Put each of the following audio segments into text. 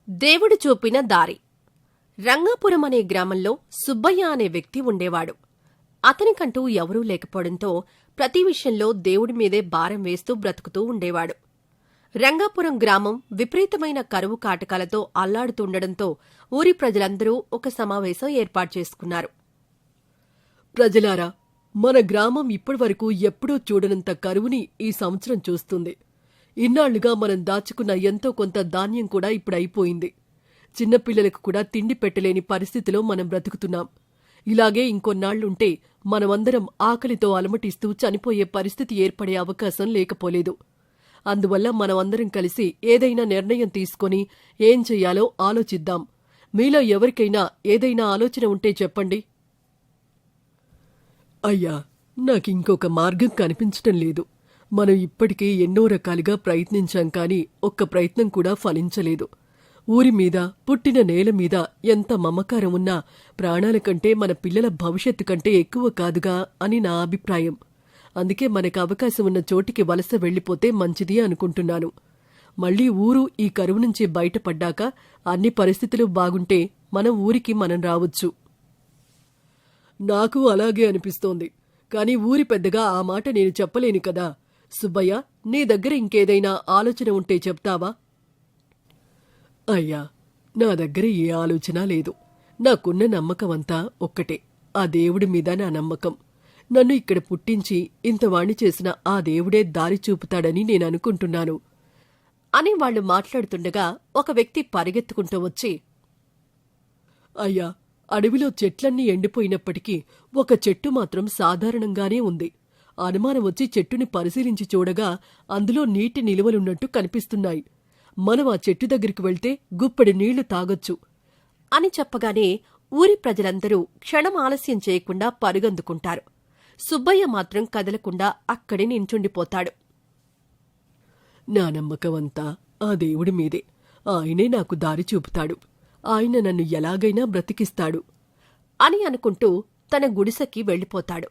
దేవుడు చూపిన దారి. రంగాపురం అనే గ్రామంలో సుబ్బయ్య అనే వ్యక్తి ఉండేవాడు. అతనికంటూ ఎవరూ లేకపోవడంతో ప్రతి విషయంలో దేవుడి మీదే భారం వేస్తూ బ్రతుకుతూ ఉండేవాడు. రంగాపురం గ్రామం విపరీతమైన కరువు కాటకాలతో అల్లాడుతుండడంతో ఊరి ప్రజలందరూ ఒక సమావేశం ఏర్పాటు చేసుకున్నారు. ప్రజలారా, మన గ్రామం ఇప్పటివరకు ఎప్పుడూ చూడనంత కరువుని ఈ సంవత్సరం చూస్తుంది. ఇన్నాళ్లుగా మనం దాచుకున్న ఎంతో కొంత ధాన్యం కూడా ఇప్పుడైపోయింది. చిన్నపిల్లలకు కూడా తిండి పెట్టలేని పరిస్థితిలో మనం బ్రతుకుతున్నాం. ఇలాగే ఇంకొన్నాళ్లుంటే మనమందరం ఆకలితో అలమటిస్తూ చనిపోయే పరిస్థితి ఏర్పడే అవకాశం లేకపోలేదు. అందువల్ల మనమందరం కలిసి ఏదైనా నిర్ణయం తీసుకొని ఏం చెయ్యాలో ఆలోచిద్దాం. మీలో ఎవరికైనా ఏదైనా ఆలోచన ఉంటే చెప్పండి. అయ్యా, నాకింకొక మార్గం కనిపించటం లేదు. మనం ఇప్పటికే ఎన్నో రకాలుగా ప్రయత్నించాం, కానీ ఒక్క ప్రయత్నం కూడా ఫలించలేదు. ఊరి మీద, పుట్టిన నేల మీద ఎంత మమకారం ఉన్నా ప్రాణాల కంటే మన పిల్లల భవిష్యత్తు కంటే ఎక్కువ కాదుగా అని నా అభిప్రాయం. అందుకే మనకు అవకాశం ఉన్న చోటికి వలస వెళ్లిపోతే మంచిది అనుకుంటున్నాను. మళ్లీ ఊరు ఈ కరువు నుంచి బయటపడ్డాక అన్ని పరిస్థితులు బాగుంటే మన ఊరికి మనం రావచ్చు. నాకు అలాగే అనిపిస్తోంది, కానీ ఊరి పెద్దగా ఆ మాట నేను చెప్పలేను కదా. సుబ్బయ్య, నీ దగ్గర ఇంకేదైనా ఆలోచన ఉంటే చెప్తావా? అయ్యా, నా దగ్గర ఏ ఆలోచన లేదు. నాకున్న నమ్మకమంతా ఒక్కటే, ఆ దేవుడి మీద నా నమ్మకం. నన్ను ఇక్కడ పుట్టించి ఇంతవాణ్ణి చేసిన ఆ దేవుడే దారి చూపుతాడని నేననుకుంటున్నాను అని వాళ్లు మాట్లాడుతుండగా ఒక వ్యక్తి పరిగెత్తుకుంటూ వచ్చి, అయ్యా, అడవిలో చెట్లన్నీ ఎండిపోయినప్పటికీ ఒక చెట్టు మాత్రం సాధారణంగానే ఉంది. అనుమానం వచ్చి చెట్టుని పరిశీలించి చూడగా అందులో నీటి నిలువలున్నట్టు కనిపిస్తున్నాయి. మనం ఆ చెట్టు దగ్గరికి వెళ్తే గుప్పెడి నీళ్లు తాగొచ్చు అని చెప్పగానే ఊరి ప్రజలందరూ క్షణం ఆలస్యం చేయకుండా పరుగందుకుంటారు. సుబ్బయ్య మాత్రం కదలకుండా అక్కడే నించుండిపోతాడు. నా నమ్మకమంతా ఆ దేవుడి మీదే. ఆయనే నాకు దారి చూపుతాడు. ఆయన నన్ను ఎలాగైనా బ్రతికిస్తాడు అని అనుకుంటూ తన గుడిసెకి వెళ్లిపోతాడు.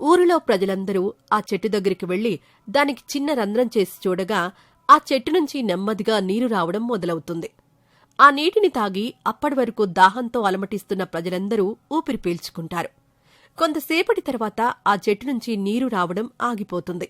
ఊరిలో ప్రజలందరూ ఆ చెట్టు దగ్గరికి వెళ్లి దానికి చిన్న రంధ్రం చేసి చూడగా ఆ చెట్టు నుంచి నెమ్మదిగా నీరు రావడం మొదలవుతుంది. ఆ నీటిని తాగి అప్పటి వరకు దాహంతో అలమటిస్తున్న ప్రజలందరూ ఊపిరి పీల్చుకుంటారు. కొంతసేపటి తర్వాత ఆ చెట్టు నుంచి నీరు రావడం ఆగిపోతుంది.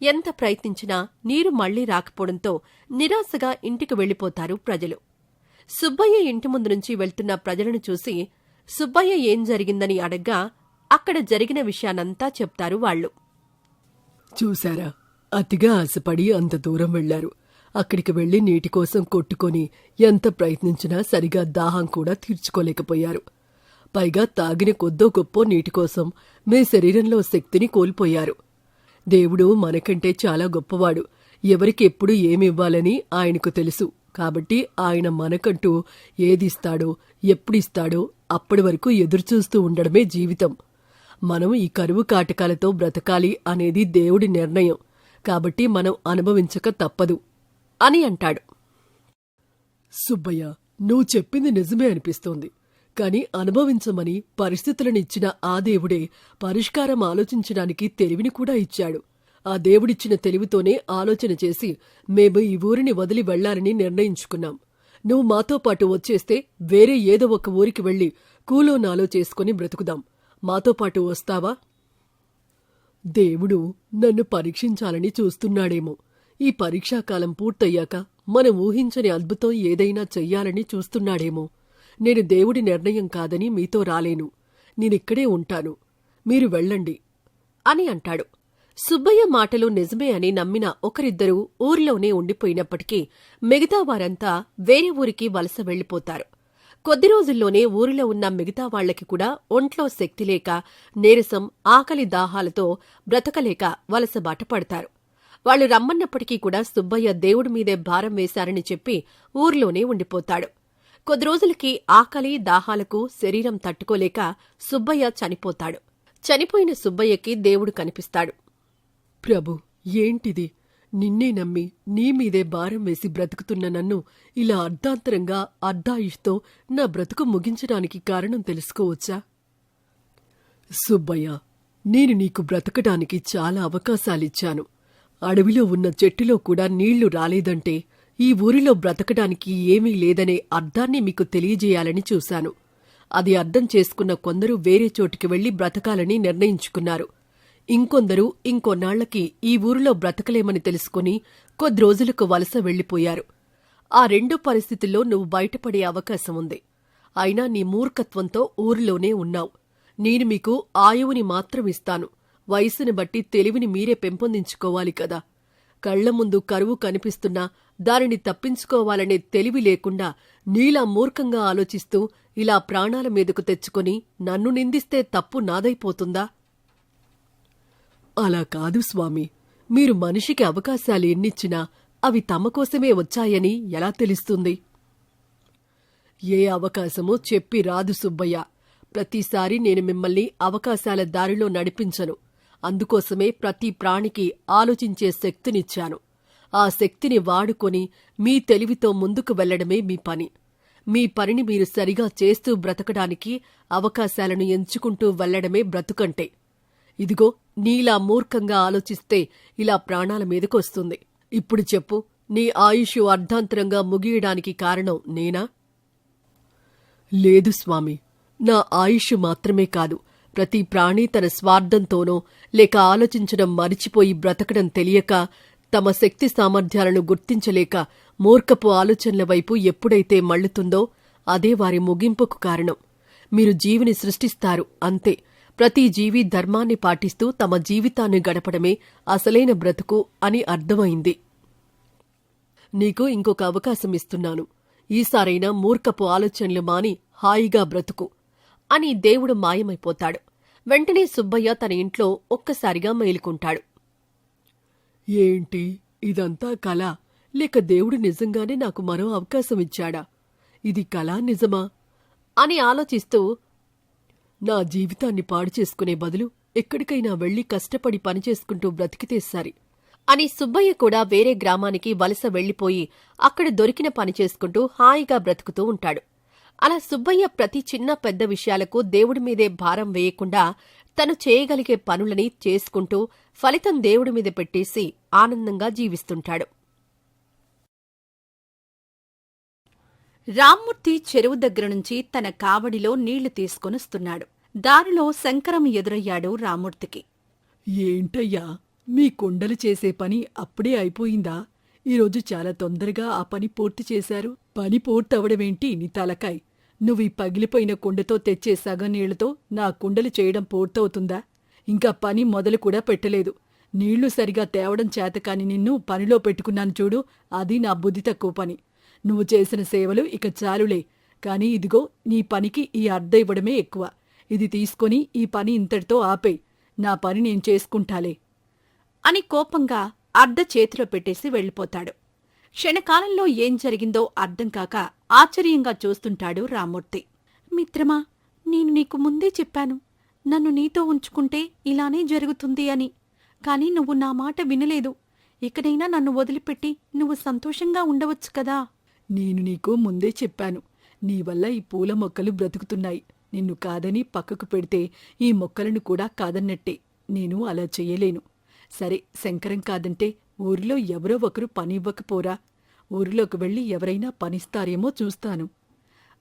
ఎంత ప్రయత్నించినా నీరు మళ్లీ రాకపోవడంతో నిరాశగా ఇంటికి వెళ్లిపోతారు ప్రజలు. సుబ్బయ్య ఇంటి ముందు నుంచి వెళ్తున్న ప్రజలను చూసి సుబ్బయ్య ఏం జరిగిందని అడగ్గా అక్కడ జరిగిన విషయానంతా చెప్తారు వాళ్లు. చూశారా, అతిగా ఆశపడి అంత దూరం వెళ్లారు. అక్కడికి వెళ్లి నీటి కోసం కొట్టుకొని ఎంత ప్రయత్నించినా సరిగా దాహం కూడా తీర్చుకోలేకపోయారు. పైగా తాగిన కొద్దో గొప్పో నీటి కోసం మీ శరీరంలో శక్తిని కోల్పోయారు. దేవుడు మనకంటే చాలా గొప్పవాడు. ఎవరికి ఎప్పుడు ఏమివ్వాలని ఆయనకు తెలుసు. కాబట్టి ఆయన మనకంటూ ఏదిస్తాడో, ఎప్పుడిస్తాడో అప్పటి వరకు ఎదురుచూస్తూ ఉండడమే జీవితం. మనం ఈ కరువు కాటకాలతో బ్రతకాలి అనేది దేవుడి నిర్ణయం. కాబట్టి మనం అనుభవించక తప్పదు అని అంటాడు. సుబ్బయ్య, నువ్వు చెప్పింది నిజమే అనిపిస్తోంది. కాని అనుభవించమని పరిస్థితులనిచ్చిన ఆ దేవుడే పరిష్కారం ఆలోచించడానికి తెలివిని కూడా ఇచ్చాడు. ఆ దేవుడిచ్చిన తెలివితోనే ఆలోచన చేసి మేము ఈ ఊరిని వదిలి వెళ్లాలని నిర్ణయించుకున్నాం. నువ్వు మాతో పాటు వచ్చేస్తే వేరే ఏదో ఒక ఊరికి వెళ్లి కూలో నాలో చేసుకుని బ్రతుకుదాం. మాతో పాటు వస్తావా? దేవుడు నన్ను పరీక్షించాలని చూస్తున్నాడేమో. ఈ పరీక్షాకాలం పూర్తయ్యాక మనం ఊహించని అద్భుతం ఏదైనా చెయ్యాలని చూస్తున్నాడేమో. నేను దేవుడి నిర్ణయం కాదని మీతో రాలేను. నేనిక్కడే ఉంటాను. మీరు వెళ్ళండి అని అంటాడు. సుబ్బయ్య మాటలు నిజమే అని నమ్మిన ఒకరిద్దరూ ఊర్లోనే ఉండిపోయినప్పటికీ మిగతా వారంతా వేరే ఊరికి వలస వెళ్లిపోతారు. కొద్ది రోజుల్లోనే ఊరిలో ఉన్న మిగతా వాళ్లకి కూడా ఒంట్లో శక్తి లేక, నీరసం, ఆకలి దాహాలతో బ్రతకలేక వలస బాట పడతారు. వాళ్లు రమ్మన్నప్పటికీ కూడా సుబ్బయ్య దేవుడి మీదే భారం వేశారని చెప్పి ఊర్లోనే ఉండిపోతాడు. కొద్ది రోజులకి ఆకలి దాహాలకు శరీరం తట్టుకోలేక సుబ్బయ్య చనిపోతాడు. చనిపోయిన సుబ్బయ్యకి దేవుడు కనిపిస్తాడు. ప్రభు, ఏంటిది? నిన్నే నమ్మి నీ మీదే భారం వేసి బ్రతుకుతున్న నన్ను ఇలా అర్ధాంతరంగా అర్ధాయుష్తో నా బ్రతుకు ముగించడానికి కారణం తెలుసుకోవచ్చా? సుబ్బయ్య, నేను నీకు బ్రతకడానికి చాలా అవకాశాలిచ్చాను. అడవిలో ఉన్న చెట్టులో కూడా నీళ్లు రాలేదంటే ఈ ఊరిలో బ్రతకడానికి ఏమీ లేదనే అర్థాన్ని మీకు తెలియజేయాలని చూశాను. అది అర్థం చేసుకున్న కొందరు వేరే చోటికి వెళ్లి బ్రతకాలని నిర్ణయించుకున్నారు. ఇంకొందరు ఇంకొన్నాళ్లకి ఈ ఊరిలో బ్రతకలేమని తెలుసుకుని కొద్ది రోజులకు వలస వెళ్లిపోయారు. ఆ రెండు పరిస్థితుల్లో నువ్వు బయటపడే అవకాశం ఉంది. అయినా నీ మూర్ఖత్వంతో ఊరిలోనే ఉన్నావు. నేను మీకు ఆయువుని మాత్రం ఇస్తాను. వయసుని బట్టి తెలివిని మీరే పెంపొందించుకోవాలి కదా. కళ్ల ముందు కరువు కనిపిస్తున్నా దానిని తప్పించుకోవాలనే తెలివి లేకుండా నీలా మూర్ఖంగా ఆలోచిస్తూ ఇలా ప్రాణాల మీదకు తెచ్చుకొని నన్ను నిందిస్తే తప్పు నాదైపోతుందా? అలా కాదు స్వామి. మీరు మనిషికి అవకాశాలు ఎన్నిచ్చినా అవి తమ కోసమే వచ్చాయని ఎలా తెలుస్తుంది? ఏ అవకాశమో చెప్పి రాదు సుబ్బయ్య. ప్రతిసారి నేను మిమ్మల్ని అవకాశాల దారిలో నడిపించను. అందుకోసమే ప్రతి ప్రాణికి ఆలోచించే శక్తినిచ్చాను. ఆ శక్తిని వాడుకొని మీ తెలివితో ముందుకు వెళ్లడమే మీ పని. మీ పనిని మీరు సరిగా చేస్తూ బ్రతకడానికి అవకాశాలను ఎంచుకుంటూ వెళ్లడమే బ్రతుకంటే. ఇదిగో నీలా మూర్ఖంగా ఆలోచిస్తే ఇలా ప్రాణాల మీదకొస్తుంది. ఇప్పుడు చెప్పు, నీ ఆయుష్ అర్ధాంతరంగా ముగియడానికి కారణం నేనా? లేదు స్వామి. నా ఆయుష్ మాత్రమే కాదు, ప్రతి ప్రాణి తన స్వార్థంతోనో లేక ఆలోచించడం మరిచిపోయి బ్రతకడం తెలియక, తమ శక్తి సామర్థ్యాలను గుర్తించలేక మూర్ఖపు ఆలోచనల వైపు ఎప్పుడైతే మళ్లుతుందో అదే వారి ముగింపుకు కారణం. మీరు జీవిని సృష్టిస్తారు అంతే. ప్రతి జీవి ధర్మాన్ని పాటిస్తూ తమ జీవితాన్ని గడపడమే అసలైన బ్రతుకు అని అర్థమైంది. నీకు ఇంకొక అవకాశం ఇస్తున్నాను. ఈసారైనా మూర్ఖపు ఆలోచనలు మాని హాయిగా బ్రతుకు అని దేవుడు మాయమైపోతాడు. వెంటనే సుబ్బయ్య తన ఇంట్లో ఒక్కసారిగా మేలుకుంటాడు. ఏంటి ఇదంతా కల, లేక దేవుడు నిజంగానే నాకు మరో అవకాశం ఇచ్చాడా? ఇది కలా నిజమా అని ఆలోచిస్తూ, నా జీవితాన్ని పాడు చేసుకునే బదులు ఎక్కడికైనా వెళ్లి కష్టపడి పనిచేసుకుంటూ బ్రతికితే సరి అని సుబ్బయ్య కూడా వేరే గ్రామానికి వలస వెళ్లిపోయి అక్కడ దొరికిన పని చేసుకుంటూ హాయిగా బ్రతుకుతూ ఉంటాడు. అలా సుబ్బయ్య ప్రతి చిన్న పెద్ద విషయాలకు దేవుడి మీదే భారం వేయకుండా తను చేయగలిగే పనులని చేసుకుంటూ ఫలితం దేవుడి మీద పెట్టేసి ఆనందంగా జీవిస్తుంటాడు. రామ్మూర్తి చెరువు దగ్గర నుంచి తన కావడిలో నీళ్లు తీసుకొనొస్తున్నాడు. దారిలో శంకరం ఎదురయ్యాడు రామ్మూర్తికి. ఏంటయ్యా, మీ కుండలు చేసే పని అప్పుడే అయిపోయిందా? ఈరోజు చాలా తొందరగా ఆ పని పూర్తి చేశారు. పని పూర్తవడమేంటి నీ తలకాయ్? నువ్వు ఈ పగిలిపోయిన కుండతో తెచ్చే సగం నీళ్లతో నా కుండలు చేయడం పూర్తవుతుందా? ఇంకా పని మొదలు కూడా పెట్టలేదు. నీళ్లు సరిగా తేవడం చేతకాని నిన్ను పనిలో పెట్టుకున్నాను చూడు, అది నా బుద్ధి తక్కువ పని. నువ్వు చేసిన సేవలు ఇక చాలులే, కాని ఇదిగో నీ పనికి ఈ అర్ధ ఇవ్వడమే ఎక్కువ. ఇది తీసుకొని ఈ పని ఇంతటితో ఆపేయ్. నా పని నేను చేసుకుంటాలే అని కోపంగా అర్ధ చేతిలో పెట్టేసి వెళ్ళిపోతాడు. క్షణకాలంలో ఏం జరిగిందో అర్థం కాక ఆశ్చర్యంగా చూస్తుంటాడు రామ్మూర్తి. మిత్రమా, నేను నీకు ముందే చెప్పాను, నన్ను నీతో ఉంచుకుంటే ఇలానే జరుగుతుంది అని. కాని నువ్వు నా మాట వినలేదు. ఇకనైనా నన్ను వదిలిపెట్టి నువ్వు సంతోషంగా ఉండవచ్చు కదా. నేను నీకు ముందే చెప్పాను, నీ వల్ల ఈ పూల మొక్కలు బ్రతుకుతున్నాయి. నిన్ను కాదని పక్కకు పెడితే ఈ మొక్కలను కూడా కాదన్నట్టే. నేను అలా చెయ్యలేను. సరే, శంకరం కాదంటే ఊరిలో ఎవరో ఒకరు పని ఇవ్వకపోరా? ఊరిలోకి వెళ్లి ఎవరైనా పనిస్తారేమో చూస్తాను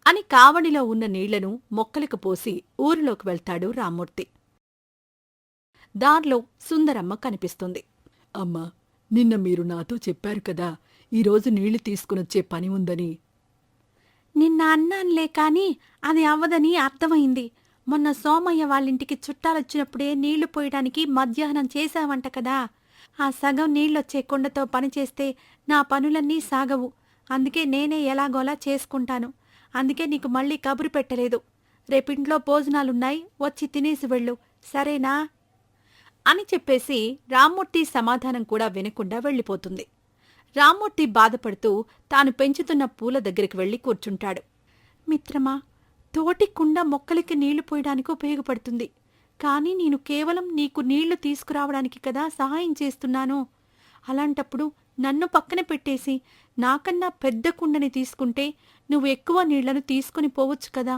అని కావడిలో ఉన్న నీళ్లను మొక్కలకు పోసి ఊరిలోకి వెళ్తాడు రామ్మూర్తి. దార్లో సుందరమ్మ కనిపిస్తుంది. అమ్మా, నిన్న మీరు నాతో చెప్పారు కదా, ఈరోజు నీళ్లు తీసుకునొచ్చే పని ఉందని. నిన్న అన్నాన్లే కాని అది అవ్వదని అర్థమైంది. మొన్న సోమయ్య వాళ్ళింటికి చుట్టాలొచ్చినప్పుడే నీళ్లు పోయడానికి మధ్యాహ్నం చేశావంట కదా. ఆ సగం నీళ్లొచ్చే కుండతో పనిచేస్తే నా పనులన్నీ సాగవు. అందుకే నేనే ఎలాగోలా చేసుకుంటాను. అందుకే నీకు మళ్ళీ కబురు పెట్టలేదు. రేపింట్లో భోజనాలున్నాయి, వచ్చి తినేసి వెళ్ళు, సరేనా అని చెప్పేసి రామ్మూర్తి సమాధానం కూడా వినకుండా వెళ్ళిపోతుంది. రామ్మూర్తి బాధపడుతూ తాను పెంచుతున్న పూల దగ్గరికి వెళ్లి కూర్చుంటాడు. మిత్రమా, తోటి కుండ మొక్కలకి నీళ్లు పోయడానికి ఉపయోగపడుతుంది. కాని నేను కేవలం నీకు నీళ్లు తీసుకురావడానికి కదా సహాయం చేస్తున్నాను. అలాంటప్పుడు నన్ను పక్కన పెట్టేసి నాకన్నా పెద్ద కుండని తీసుకుంటే నువ్వు ఎక్కువ నీళ్లను తీసుకుని పోవచ్చు కదా.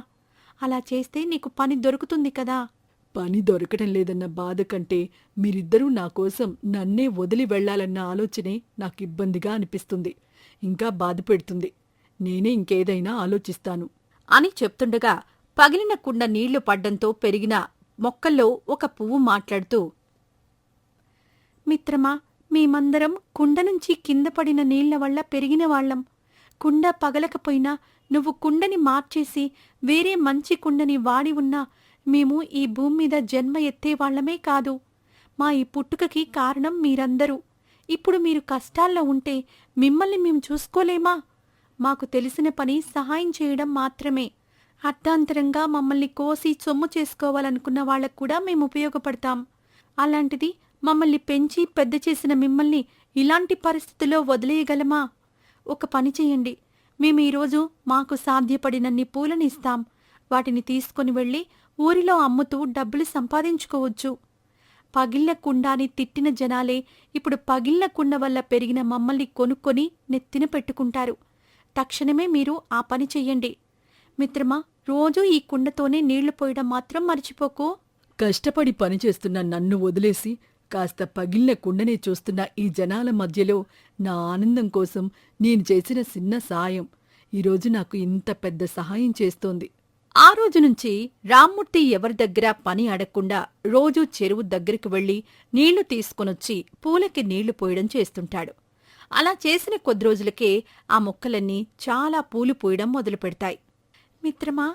అలా చేస్తే నీకు పని దొరుకుతుంది కదా. పని దొరకటం లేదన్న బాధ కంటే మీరిద్దరూ నా కోసం నన్నే వదిలి వెళ్లాలన్న ఆలోచనే నాకిబ్బందిగా అనిపిస్తుంది, ఇంకా బాధ పెడుతుంది. నేనే ఇంకేదైనా ఆలోచిస్తాను అని చెప్తుండగా పగిలిన కుండ నీళ్లు పడ్డంతో పెరిగిన మొక్కల్లో ఒక పువ్వు మాట్లాడుతూ, మిత్రమా, మేమందరం కుండ నుంచి కింద పడిన నీళ్ల వల్ల పెరిగిన వాళ్ళం. కుండ పగలకపోయినా నువ్వు కుండని మార్చేసి వేరే మంచి కుండని వాడి ఉన్నా మేము ఈ భూమి మీద జన్మ ఎత్తేవాళ్లమే కాదు. మా ఈ పుట్టుకకి కారణం మీరందరూ. ఇప్పుడు మీరు కష్టాల్లో ఉంటే మిమ్మల్ని మేము చూసుకోలేమా? మాకు తెలిసిన పని సహాయం చేయడం మాత్రమే. అర్థాంతరంగా మమ్మల్ని కోసి సొమ్ము చేసుకోవాలనుకున్న వాళ్లకు కూడా మేము ఉపయోగపడతాం. అలాంటిది మమ్మల్ని పెంచి పెద్ద చేసిన మిమ్మల్ని ఇలాంటి పరిస్థితుల్లో వదిలేయగలమా? ఒక పని చెయ్యండి. మేము ఈరోజు మాకు సాధ్యపడినన్ని పూలని ఇస్తాం. వాటిని తీసుకుని వెళ్ళి ఊరిలో అమ్ముతూ డబ్బులు సంపాదించుకోవచ్చు. పగిళ్ల కుండాని తిట్టిన జనాలే ఇప్పుడు పగిళ్ల కుండ వల్ల పెరిగిన మమ్మల్ని కొనుక్కొని నెత్తిన పెట్టుకుంటారు. తక్షణమే మీరు ఆ పని చెయ్యండి. మిత్రమా, రోజూ ఈ కుండతోనే నీళ్లు పోయడం మాత్రం మర్చిపోకు. కష్టపడి పనిచేస్తున్న నన్ను వదిలేసి కాస్త పగిలిన కుండనే చూస్తున్న ఈ జనాల మధ్యలో నా ఆనందం కోసం నేను చేసిన చిన్న సాయం ఈరోజు నాకు ఇంత పెద్ద సహాయం చేస్తోంది. ఆ రోజు నుంచి రామ్మూర్తి ఎవరి దగ్గర పని అడగకుండా రోజూ చెరువు దగ్గరికి వెళ్లి నీళ్లు తీసుకొనొచ్చి పూలకి నీళ్లు పోయడం చేస్తుంటాడు. అలా చేసిన కొద్ది రోజులకే ఆ మొక్కలన్నీ చాలా పూలు పూయడం మొదలుపెడతాయి. మిత్రమా,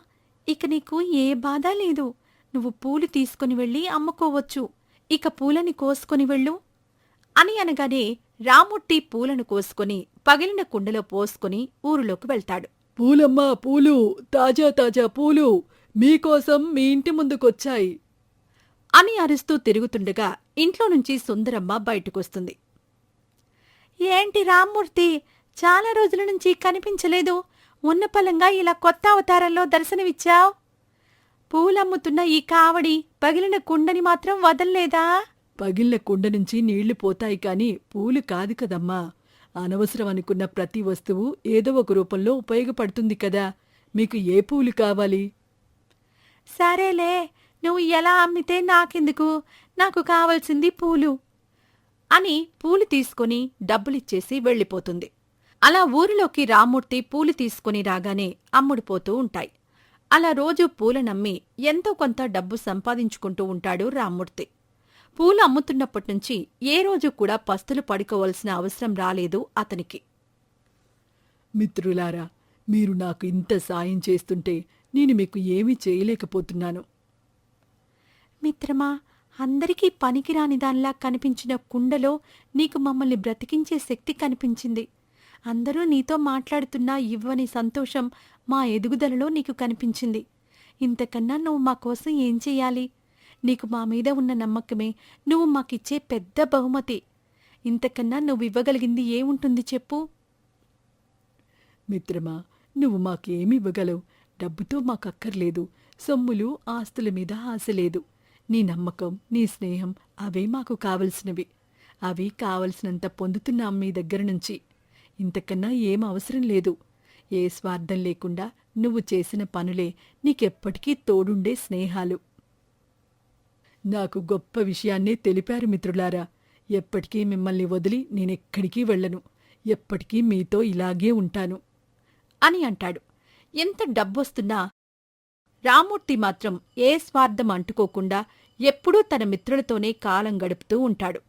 ఇక నీకు ఏ బాధ లేదు. నువ్వు పూలు తీసుకుని వెళ్ళి అమ్ముకోవచ్చు. ఇక పూలని కోసుకొని వెళ్ళు అని అనగానే రామ్మూర్తి పూలను కోసుకొని పగిలిన కుండలో పోసుకుని ఊరిలోకి వెళ్తాడు. పూలమ్మా, పూలు, తాజా తాజా పూలు మీకోసం మీ ఇంటి ముందుకొచ్చాయి అని అరుస్తూ తిరుగుతుండగా ఇంట్లో నుంచి సుందరమ్మ బయటకొస్తుంది. ఏంటి రామ్మూర్తి, చాలా రోజుల నుంచి కనిపించలేదు. ఉన్నపలంగా ఇలా కొత్త అవతారంలో దర్శనమిచ్చావు. పూలమ్ముతున్న ఈ కావడి పగిలిన కుండని మాత్రం వదల్లేదా? పగిలిన కుండ నుంచి నీళ్లు పోతాయి కాని పూలు కాదు కదమ్మా. అనవసరం అనుకున్న ప్రతి వస్తువు ఏదో ఒక రూపంలో ఉపయోగపడుతుంది కదా. మీకు ఏ పూలు కావాలి? సరేలే, నువ్వు ఎలా అమ్మితే నాకెందుకు, నాకు కావలసింది పూలు అని పూలు తీసుకుని డబ్బులిచ్చేసి వెళ్ళిపోతుంది. అలా ఊరిలోకి రామ్మూర్తి పూలు తీసుకుని రాగానే అమ్ముడుపోతూ ఉంటాయి. అలా రోజూ పూలనమ్మి ఎంతో కొంత డబ్బు సంపాదించుకుంటూ ఉంటాడు రామ్మూర్తి. పూలు అమ్ముతున్నప్పటినుంచి ఏ రోజు కూడా పస్తులు పడుకోవలసిన అవసరం రాలేదు అతనికి. మిత్రులారా, మీరు నాకు ఇంత సాయం చేస్తుంటే నేను మీకు ఏమీ చేయలేకపోతున్నాను. మిత్రమా, అందరికీ పనికిరాని దానిలా కనిపించిన కుండలో నీకు మమ్మల్ని బ్రతికించే శక్తి కనిపించింది. అందరూ నీతో మాట్లాడుతున్నా ఇవ్వని సంతోషం మా ఎదుగుదలలో నీకు కనిపించింది. ఇంతకన్నా నువ్వు మా కోసం ఏం చెయ్యాలి? నీకు మా మీద ఉన్న నమ్మకమే నువ్వు మాకిచ్చే పెద్ద బహుమతి. ఇంతకన్నా నువ్వివ్వగలిగింది ఏముంటుంది చెప్పు? మిత్రమా, నువ్వు మాకేమివ్వగలవు? డబ్బుతో మాకక్కర్లేదు. సొమ్ములు, ఆస్తుల మీద ఆశ లేదు. నీ నమ్మకం, నీ స్నేహం అవే మాకు కావలసినవి. అవి కావలసినంత పొందుతున్నాం మీ దగ్గర నుంచి. ఇంతకన్నా ఏం అవసరం లేదు. ఏ స్వార్థం లేకుండా నువ్వు చేసిన పనులే నీకెప్పటికీ తోడుండే స్నేహాలు. నాకు గొప్ప విషయాన్నే తెలిపారు మిత్రులారా. ఎప్పటికీ మిమ్మల్ని వదిలి నేనెక్కడికి వెళ్ళను. ఎప్పటికీ మీతో ఇలాగే ఉంటాను అని అంటాడు. ఎంత డబ్బొస్తున్నా రామ్మూర్తి మాత్రం ఏ స్వార్థం అంటుకోకుండా ఎప్పుడూ తన మిత్రులతోనే కాలం గడుపుతూ ఉంటాడు.